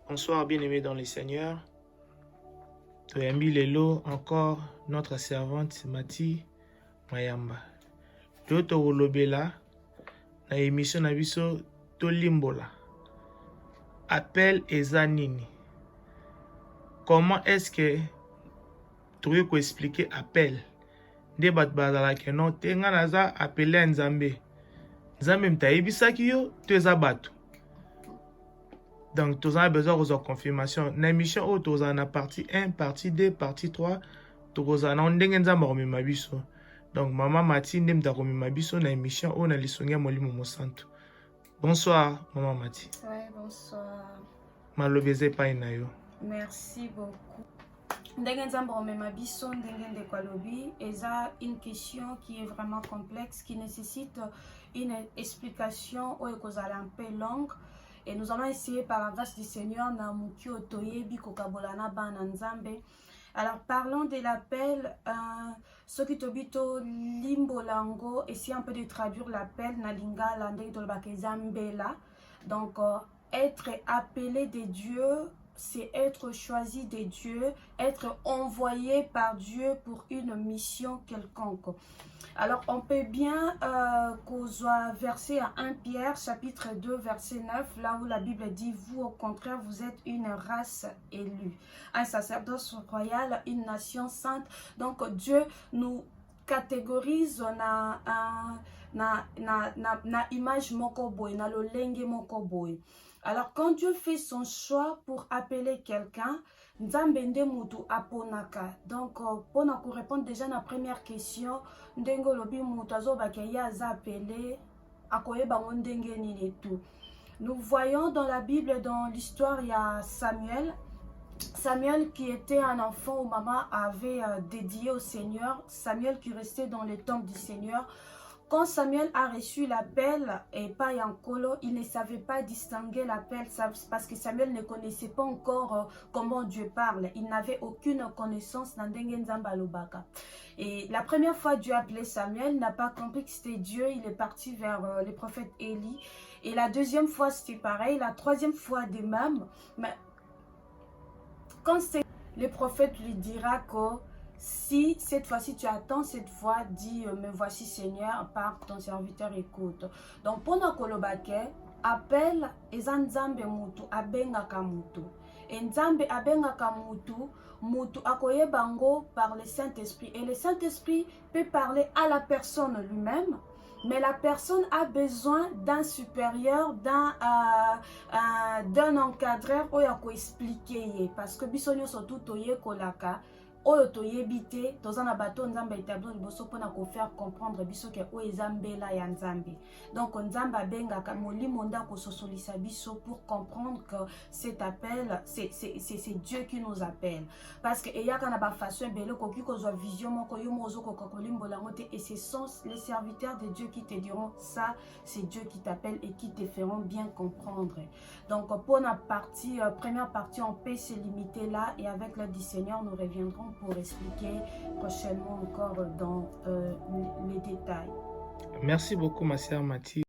Bonsoir bien-aimés dans le Seigneur. Toyambi lelo encore notre servante Mati Mayamba. Toto wolobela na émission na biso Tolimbola. Appel eza nini? Comment est-ce que tu peux expliquer appel? Nde bat bazala ke non tenga naza appelé Nzambe. Nzambe mtayebisaki yo to eza bato. Donc, tu as besoin de confirmation. Dans l'émission, tu as la partie 1, partie 2, partie 3. Tu as la biso. Donc, Maman Mati, tu as la biso dans l'émission où on a l'issongia Molimo Santo. Bonsoir, Maman Mati. Oui, bonsoir. Malobeze pa inayo. Merci beaucoup. Ndenge nzambe omema biso ndenge ndeko alobi eza une question qui est vraiment complexe, qui nécessite une explication ou ekozala un peu longue. Et nous allons essayer par la grâce du Seigneur na muki otoyebi kokabolana bana nzambe. Alors parlons de l'appel, ce qui tobito limbolango, essayer un peu de traduire l'appel na lingala ndenge tolobaka zambela. Donc être appelé de Dieu, c'est être choisi de Dieu, être envoyé par Dieu pour une mission quelconque. Alors, on peut bien qu'on soit versé à 1 Pierre, chapitre 2, verset 9, là où la Bible dit, vous, au contraire, vous êtes une race élue, un sacerdoce royal, une nation sainte. Donc, Dieu nous catégorise na image moko boy, na lolenge moko boy. Alors, quand Dieu fait son choix pour appeler quelqu'un, Nzambende mutu aponaka. Donc, pour nous répondre déjà à la première question, Ndengo lobi mutu azobakeya aza appelé, akoyeba ndenge nini tout. Nous voyons dans la Bible, dans l'histoire, il y a Samuel. Samuel qui était un enfant où maman avait dédié au Seigneur. Samuel qui restait dans le temple du Seigneur. Quand Samuel a reçu l'appel et pas Yankolo, il ne savait pas distinguer l'appel parce que Samuel ne connaissait pas encore comment Dieu parle. Il n'avait aucune connaissance dans Nzambalobaka. Et la première fois Dieu a appelé Samuel, il n'a pas compris que c'était Dieu. Il est parti vers le prophète Élie. Et la deuxième fois c'était pareil. La troisième fois de même. Mais quand c'est le prophète lui dira que si cette fois-ci tu attends, cette fois, dis, me voici Seigneur, par ton serviteur écoute. Donc, pour nous kolobake, appel, Nzambe mutu, abengaka mutu. Et Nzambe abengaka mutu, mutu akoye bango par le Saint-Esprit. Et le Saint-Esprit peut parler à la personne lui-même, mais la personne a besoin d'un supérieur, d'un encadreur, ou yako expliquer. Parce que bisonyo surtout toye kolaka. Oyo toyebite tozana bato nzambe etablo liboso pona ko faire comprendre biso ke o ezambela ya nzambe. Donc nzamba bengaka molimo ndako sosolisa biso pour comprendre que cet appel c'est Dieu qui nous appelle. Parce que eyaka na ba façon belo ko ki ko zo vision moko yo mozo ko kolimbola ngote et ce sont les serviteurs de Dieu qui te diront ça, c'est Dieu qui t'appelle et qui te feront bien comprendre. Donc pour la partie première partie on peut se limiter là et avec l'aide du Seigneur nous reviendrons pour expliquer prochainement encore dans les détails. Merci beaucoup, ma sœur Mati.